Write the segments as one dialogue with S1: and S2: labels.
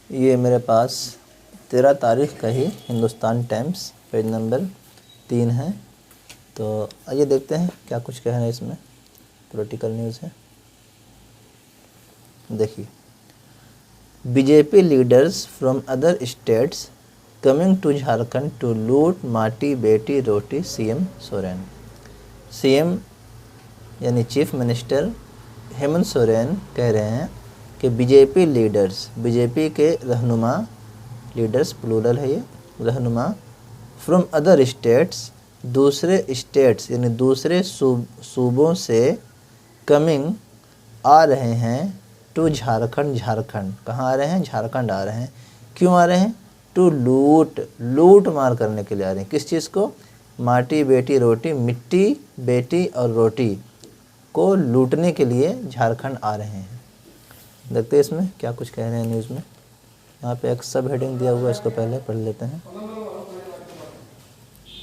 S1: ये मेरे पास 13 तारीख का ही हिंदुस्तान टाइम्स पेज नंबर 3 है। तो आइए देखते हैं क्या कुछ कहना है इसमें। पॉलिटिकल न्यूज़ है, देखिए। BJP leaders from other states coming to Jharkhand to loot maati beti roti CM Soren. CM यानी चीफ मिनिस्टर हेमंत सोरेन कह रहे हैं कि बीजेपी लीडर्स, बीजेपी के रहनुमा, लीडर्स प्लूरल है ये, रहनुमा, फ्रॉम अदर स्टेट्स, दूसरे स्टेट्स यानी दूसरे सूबों से, कमिंग आ रहे हैं, टू झारखंड, झारखंड कहाँ आ रहे हैं? झारखंड आ रहे हैं। क्यों आ रहे हैं? टू लूट मार करने के लिए आ रहे हैं। किस चीज़ को? माटी बेटी रोटी, मिट्टी बेटी और रोटी को लूटने के लिए झारखंड आ रहे हैं। देखते हैं इसमें क्या कुछ कह रहे हैं न्यूज़ में। यहाँ पे एक सब हेडिंग दिया हुआ है, इसको पहले पढ़ लेते हैं।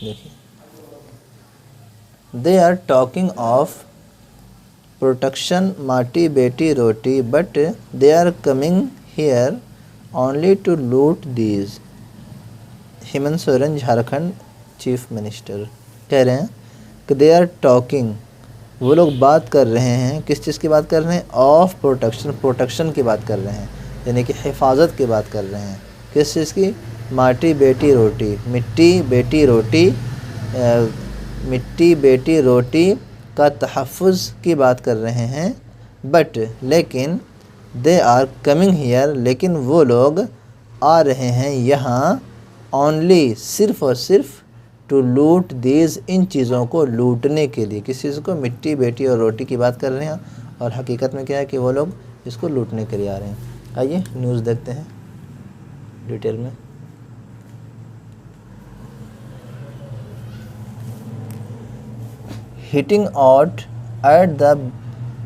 S1: देखिए, they are talking of protection maati beti roti but they are coming here only to loot these. Hemant Soren Jharkhand chief minister कह रहे हैं कि दे आर टॉकिंग, वो लोग बात कर रहे हैं। किस चीज़ की बात कर रहे हैं? ऑफ प्रोटेक्शन, प्रोटेक्शन की बात कर रहे हैं, यानी कि हिफाजत की बात कर रहे हैं। किस चीज़ की? माटी बेटी रोटी, मिट्टी बेटी रोटी, मिट्टी बेटी रोटी का तहफ़्फ़ुज़ की बात कर रहे हैं। बट लेकिन दे आर कमिंग हियर, लेकिन वो लोग आ रहे हैं यहाँ, ओनली सिर्फ़ और सिर्फ, टू लूट दीज, इन चीज़ों को लूटने के लिए। किस चीज़ को? मिट्टी बेटी और रोटी की बात कर रहे हैं, और हकीकत में क्या है कि वो लोग इसको लूटने के लिए आ रहे हैं। आइए न्यूज़ देखते हैं डिटेल में। Hitting out at the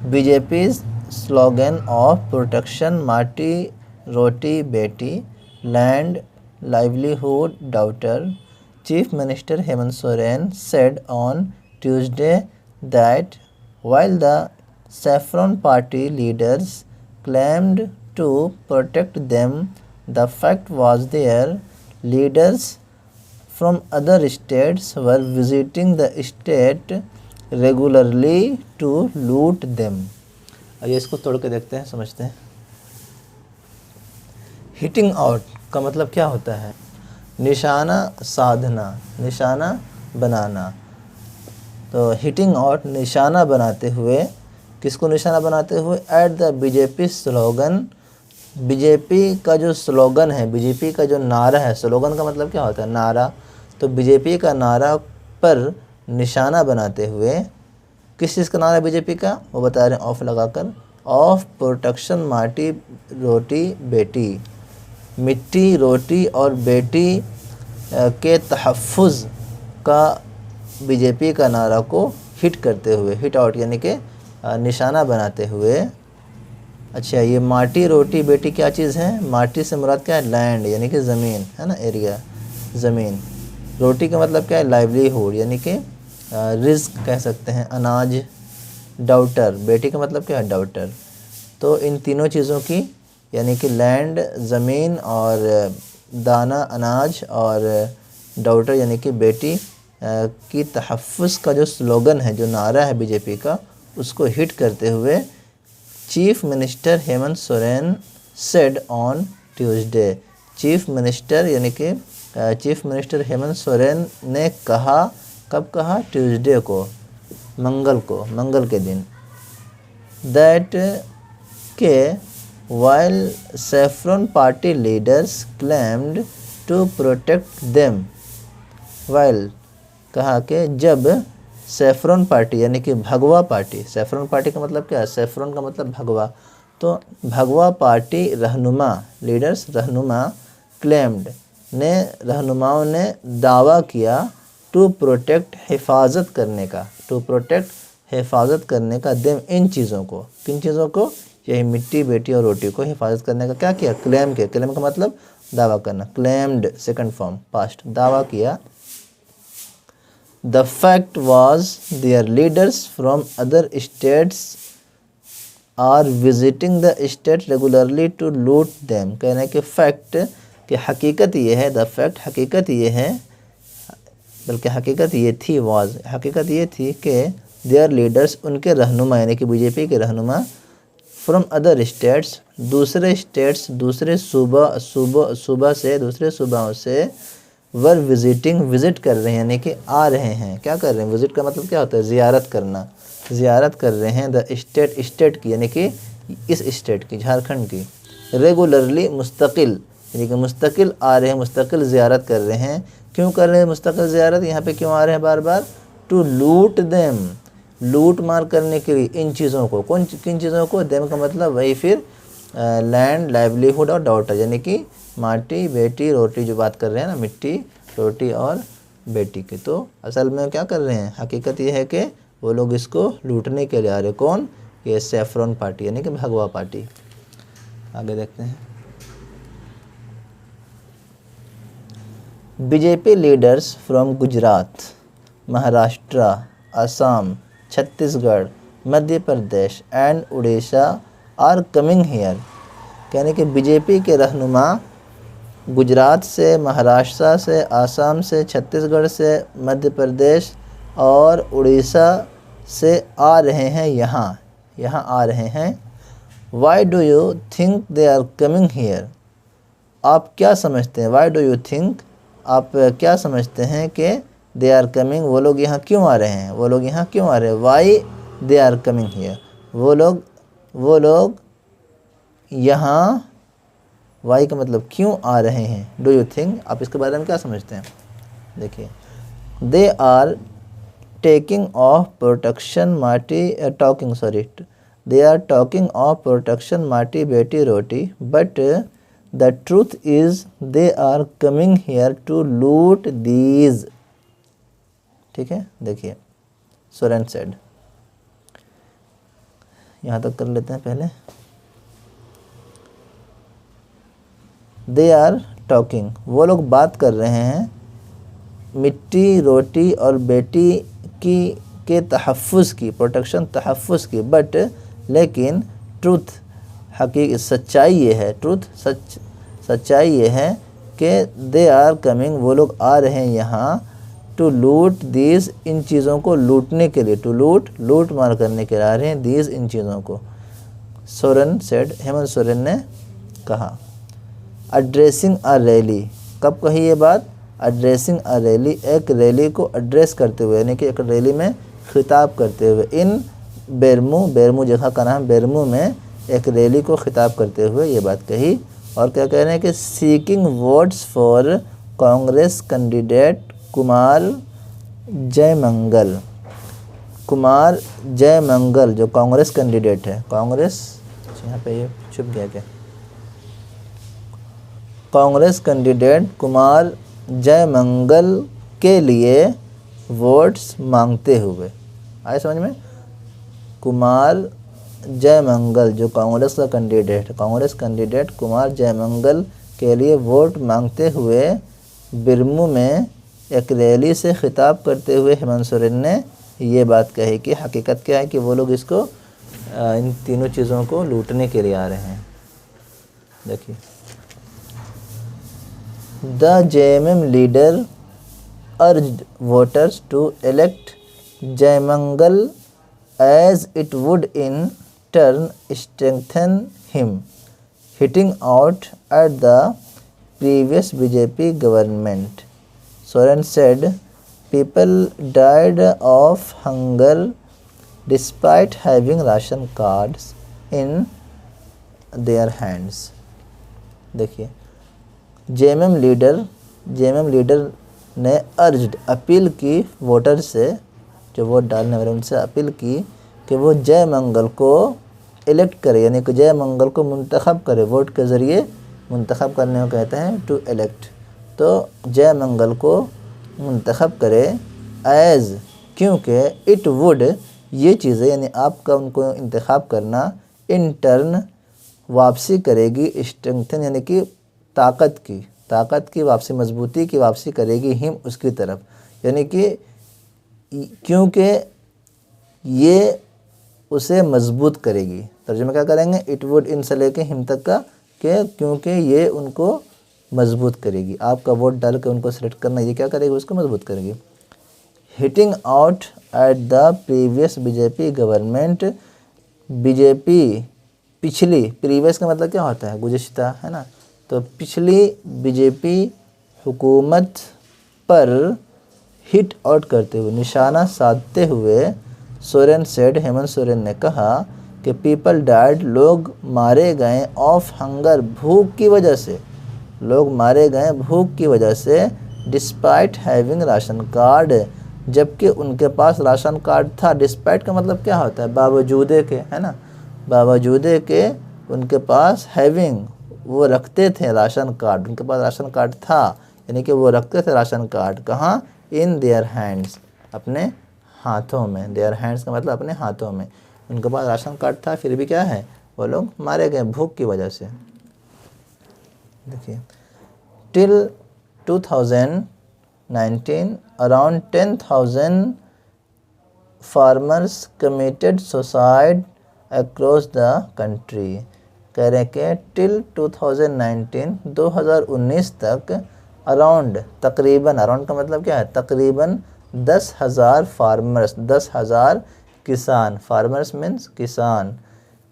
S1: BJP's slogan of protection maati roti beti land livelihood daughter, Chief Minister Hemant Soren said on Tuesday that while the Saffron Party leaders claimed to protect them, the fact was their leaders from other states were visiting the state regularly to loot them. आइए इसको तोड़ के देखते हैं, समझते हैं। Hitting out का मतलब क्या होता है? निशाना साधना, निशाना बनाना। तो हिटिंग आउट निशाना बनाते हुए, किसको निशाना बनाते हुए? At the BJP slogan, BJP का जो स्लोगन है, बीजेपी का जो नारा है, स्लोगन का मतलब क्या होता है? नारा। तो बीजेपी का नारा पर निशाना बनाते हुए, किस चीज़ का नारा है बीजेपी का? वो बता रहे हैं ऑफ लगाकर, ऑफ प्रोटेक्शन माटी रोटी बेटी, मिट्टी रोटी और बेटी के तहफ़्फ़ुज़ का बीजेपी का नारा को हिट करते हुए, हिट आउट यानी कि निशाना बनाते हुए। अच्छा, ये माटी रोटी बेटी क्या चीज़ है? माटी से मुराद क्या है? लैंड यानी कि ज़मीन है ना, एरिया, ज़मीन। रोटी का मतलब क्या है? लाइवलीहुड यानी कि रिज़्क कह सकते हैं, अनाज। डाउटर, बेटी का मतलब क्या है? डाउटर। तो इन तीनों चीज़ों की, यानी कि लैंड ज़मीन और दाना अनाज और डाउटर यानी कि बेटी की तहफ़्फ़ुज़ का जो स्लोगन है, जो नारा है बीजेपी का, उसको हिट करते हुए chief minister Hemant Soren said on Tuesday. Chief minister यानी कि चीफ मिनिस्टर हेमंत सोरेन ने कहा, कब कहा? ट्यूसडे को, मंगल को, मंगल के दिन। दैट के while saffron party leaders claimed to protect them, while कहा कि जब सैफरन पार्टी यानी कि भगवा पार्टी, सैफरन पार्टी का मतलब क्या है? सैफरन का मतलब भगवा। तो भगवा पार्टी रहनुमा, लीडर्स रहनुमा, क्लेम्ड ने, रहनुमाओं ने दावा किया, टू प्रोटेक्ट हिफाजत करने का, टू प्रोटेक्ट हिफाजत करने का, देम इन चीज़ों को, किन चीज़ों को? यही मिट्टी बेटी और रोटी को हिफाजत करने का क्या किया? क्लेम के, क्लेम का मतलब दावा करना, क्लेम्ड सेकंड फॉर्म पास्ट, दावा किया। The fact was their leaders from other states are visiting the state regularly to loot them. कहने के फैक्ट कि हकीकत ये है, द फैक्ट हकीकत ये है, बल्कि हकीकत ये थी, वाज हकीकत ये थी कि देयर लीडर्स उनके रहनुमा यानी कि बीजेपी के रहनुमा फ्रॉम अदर स्टेट्स दूसरे स्टेट्स दूसरे सूबा से दूसरे सूबाओं से वर विजिटिंग विजिट कर रहे हैं यानी कि आ रहे हैं। क्या कर रहे हैं? विजिट का मतलब क्या होता है? ज़ियारत करना। ज़ियारत कर रहे हैं द स्टेट की यानी कि इस स्टेट की, झारखंड की। रेगुलरली मुस्तकिल यानी कि मुस्तकिल आ रहे हैं, मुस्तकिल ज़ियारत कर रहे हैं। क्यों कर रहे हैं मुस्तकिल ज़ियारत? यहाँ पे क्यों आ रहे हैं बार बार? टू लूट देम, लूट मार करने के लिए इन चीज़ों को। किन चीज़ों को? देम का मतलब वही फिर लैंड, लाइवलीहुड और डॉटर यानी कि माटी, बेटी, रोटी, जो बात कर रहे हैं ना, मिट्टी, रोटी और बेटी की। तो असल में क्या कर रहे हैं? हकीकत ये है कि वो लोग इसको लूटने के लिए आ रहे। कौन? ये सैफरन पार्टी यानी कि भगवा पार्टी। आगे देखते हैं। BJP leaders from Gujarat, Maharashtra, Assam, Chhattisgarh, Madhya Pradesh and Orissa are coming here. यानी कि बीजेपी के रहनुमा गुजरात से, महाराष्ट्र से, आसाम से, छत्तीसगढ़ से, मध्य प्रदेश और उड़ीसा से आ रहे हैं, यहाँ आ रहे हैं। Why do you think they are coming here? आप क्या समझते हैं? वाई डू यू थिंक, आप क्या समझते हैं कि दे आर कमिंग, वो लोग यहाँ क्यों आ रहे हैं? वो लोग यहाँ क्यों आ रहे हैं? Why they are coming here, वो लोग यहाँ, वाई का मतलब क्यों आ रहे हैं। डू यू थिंक, आप इसके बारे में क्या समझते हैं? देखिए, they are taking of protection maati talking sorry they are talking of protection maati, beti, roti, but the truth is they are coming here to loot these. ठीक है, देखिए, सोरेन सेड। यहाँ तक कर लेते हैं पहले। दे आर टॉकिंग, वो लोग बात कर रहे हैं मिट्टी, रोटी और बेटी के तहफ़्फ़ुज़ की, प्रोटेक्शन, तहफ़्फ़ुज़ की। बट लेकिन ट्रूथ, हकीकत, सच्चाई ये है, ट्रूथ सच्चाई ये है कि दे आर कमिंग, वो लोग आ रहे हैं यहाँ, टू लूट दीज, इन चीज़ों को लूटने के लिए, टू लूट मार करने के लिए आ रहे हैं, दीज, इन चीज़ों को। सोरेन सेड, हेमंत सोरेन ने कहा। एड्रेसिंग अ रैली, कब कही ये बात? एड्रेसिंग अ रैली, एक रैली को एड्रेस करते हुए यानी कि एक रैली में खिताब करते हुए। इन बेरमू जगह का नाम बेरमू में एक रैली को खिताब करते हुए ये बात कही। और क्या कह रहे हैं कि seeking votes for Congress candidate Kumar Jaimangal. Kumar Jaimangal जो कांग्रेस कैंडिडेट है, कांग्रेस, यहाँ पे ये छुप गया क्या? कांग्रेस कैंडिडेट कुमार जयमंगल के लिए वोट्स मांगते हुए। आए समझ में? कुमार जयमंगल जो कांग्रेस का कैंडिडेट, कांग्रेस कैंडिडेट कुमार जयमंगल के लिए वोट मांगते हुए बिरमू में एक रैली से खिताब करते हुए हेमंत सोरेन ने ये बात कही कि हकीकत क्या है कि वो लोग इसको इन तीनों चीज़ों को लूटने के लिए आ रहे हैं। देखिए, the JMM leader urged voters to elect Jaimangal as it would in turn strengthen him, hitting out at the previous BJP government. Soren said people died of hunger despite having ration cards in their hands. देखिए, JMM leader ने urged, appeal की voter से, जो vote डालने वाले उनसे appeal की कि वो जयमंगल को इलेक्ट करे यानी कि जयमंगल को मुंतखब करे। वोट के ज़रिए मुंतखब करने को कहते हैं टू इलेक्ट। तो जयमंगल को मुंतखब करे एज़, क्योंकि इट वुड, ये चीज़ें यानी आपका उनको इंतखाब करना, इन टर्न वापसी करेगी, स्ट्रेंथन यानी कि ताकत की वापसी, मजबूती की वापसी करेगी, हिम उसकी तरफ, यानी कि क्योंकि ये उसे मजबूत करेगी, तर्जुमा क्या करेंगे, इट वुड इन से लेके हिम तक का, के क्योंकि ये उनको मजबूत करेगी। आपका वोट डाल के उनको सेलेक्ट करना, ये क्या करेगी, उसको मजबूत करेगी। Hitting out at the previous BJP government, BJP पिछली, प्रीवियस का मतलब क्या होता है, गुज़िश्ता, है ना, तो पिछली बीजेपी हुकूमत पर हिट आउट करते हुए, निशाना साधते हुए, सोरेन सेड, हेमंत सोरेन ने कहा कि पीपल डाइड, लोग मारे गए, ऑफ हंगर, भूख की वजह से, लोग मारे गए भूख की वजह से, डिस्पाइट हैविंग राशन कार्ड, जबकि उनके पास राशन कार्ड था। डिस्पाइट का मतलब क्या होता है, बावजूदे के, है ना, बावजूदे के उनके पास, हैविंग वो रखते थे राशन कार्ड, उनके पास राशन कार्ड था, यानी कि वो रखते थे राशन कार्ड, कहाँ, इन देयर हैंड्स, अपने हाथों में। देयर हैंड्स का मतलब अपने हाथों में, उनके पास राशन कार्ड था, फिर भी क्या है, वो लोग मारे गए भूख की वजह से। देखिए, till 2019 around 10,000 farmers committed suicide across the country. कह रहे कि टिल 2019 तक, अराउंड तकरीबन, अराउंड का मतलब क्या है, तकरीबन 10,000 फार्मर्स, 10,000 किसान, फार्मर्स मीन्स किसान,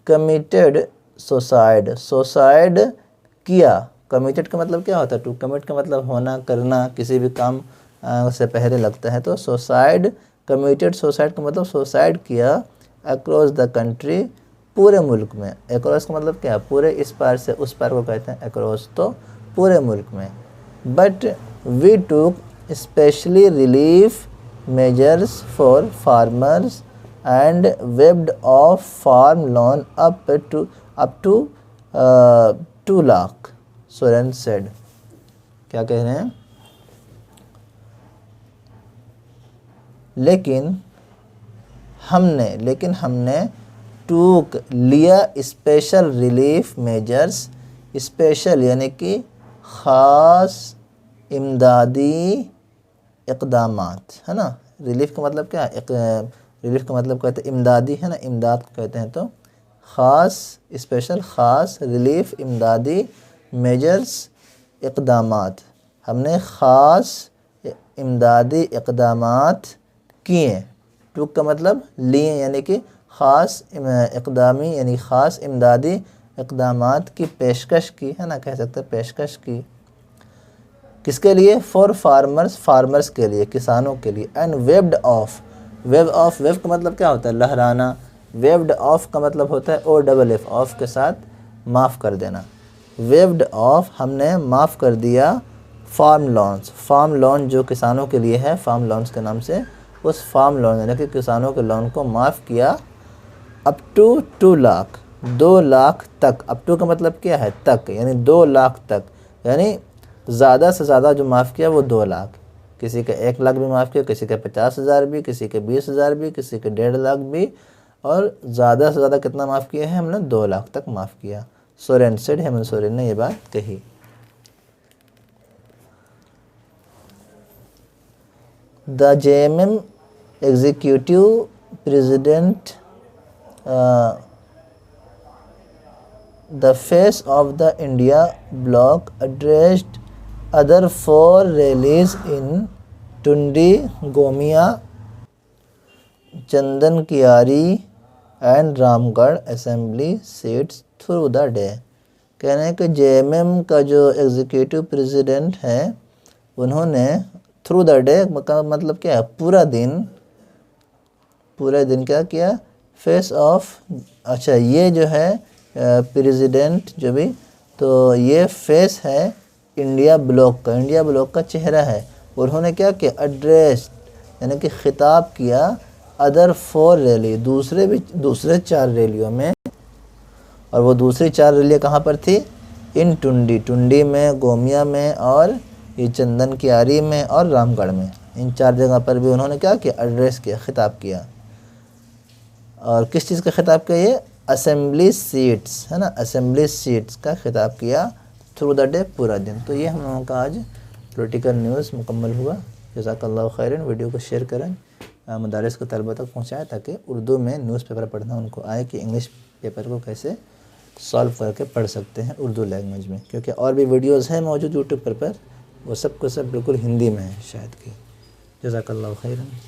S1: कमिटेड सुसाइड, सुसाइड किया, कमिटेड का मतलब क्या होता है, टू कमिट का मतलब होना, करना, किसी भी काम से पहले लगता है, तो सुसाइड, कमिटेड सुसाइड का मतलब सुसाइड किया, अक्रॉस द कंट्री, पूरे मुल्क में। अक्रॉस का मतलब क्या है, पूरे, इस पार से उस पार को कहते हैं अक्रॉस, तो पूरे मुल्क में। But we took specially relief measures for farmers and waived off farm loan up to 2 lakh, Soren said. क्या कह रहे हैं, लेकिन हमने टूक लिया स्पेशल रिलीफ मेजर्स, स्पेशल यानी कि ख़ास इमदादी इक़दामात, है ना, रिलीफ का मतलब क्या है, रिलीफ का मतलब कहते हैं इमदादी, है ना, इमदाद को कहते हैं, तो ख़ास, स्पेशल ख़ास रिलीफ इमदादी मेजर्स इक़दामात, हमने ख़ास इमदादी इक़दामात किए। टूक का मतलब लिए, यानी कि ख़ास इक़दामी, यानी ख़ास इमदादी इक़दामात की पेशकश की, है ना, कह सकते हैं पेशकश की। किसके लिए, फॉर फार्मर्स, फार्मर्स के लिए, किसानों के लिए। And waived of, web of, web का मतलब क्या होता है, लहराना, वेब्ड ऑफ का मतलब होता है OFF, ऑफ के साथ माफ़ कर देना। वेब्ड ऑफ, हमने माफ़ कर दिया, फार्म लोन्स, फार्म लोन जो किसानों के लिए है, फार्म लोन्स के नाम से, उस फार्म लोन यानी कि किसानों के लोन को माफ़ किया, अप टू 2 लाख, 2 लाख तक। अप टू का मतलब क्या है, तक, यानी 2 लाख तक, यानी ज़्यादा से ज़्यादा जो माफ़ किया वो 2 लाख, किसी का 1 लाख भी माफ़ किया, किसी का 50,000 भी, किसी के 20,000 भी, किसी के 1.5 लाख भी, और ज़्यादा से ज़्यादा कितना माफ़ किया है हमने, 2 लाख तक माफ़ किया। सोरेन सेड, हेमंत सोरेन ने ये बात कही। The JMM executive president, the face of the India block addressed other 4 rallies in Tundi, Gomia, Chandankiyari and Ramgarh assembly seats through the day. कह रहे हैं कि JMM का जो एग्जीक्यूटिव प्रेसिडेंट है, उन्होंने थ्रू द डे का मतलब क्या है, पूरा दिन, पूरे दिन क्या किया, फेस ऑफ, अच्छा ये जो है प्रेसिडेंट जो भी, तो ये फेस है इंडिया ब्लॉक का, इंडिया ब्लॉक का चेहरा है। उन्होंने क्या किया, एड्रेस यानी कि खिताब किया, अदर 4 रैली, दूसरे 4 रैलियों में, और वो दूसरी 4 रैलियाँ कहाँ पर थी, इन टुंडी में, गोमिया में, और ये चंदन कियारी में, और रामगढ़ में। इन 4 जगह पर भी उन्होंने क्या किया, एड्रेस किया, खिताब किया। और किस चीज़ का खिताब किया, ये असेंबली सीट्स, है ना, असेंबली सीट्स का खिताब किया थ्रू द डे, पूरा दिन। तो ये हम लोगों का आज पॉलिटिकल न्यूज़ मुकम्मल हुआ। जज़ाकल्लाहु खैरन। वीडियो को शेयर करें, मदारिस को तलबा तक पहुँचाएँ ताकि उर्दू में न्यूज़पेपर पढ़ना उनको आए, कि इंग्लिश पेपर को कैसे सॉल्व करके पढ़ सकते हैं उर्दू लैंग्वेज में, क्योंकि और भी वीडियोस हैं मौजूद यूट्यूब पर वो सब को सब बिल्कुल हिंदी में है शायद कि। जज़ाकल्लाहु खैरन।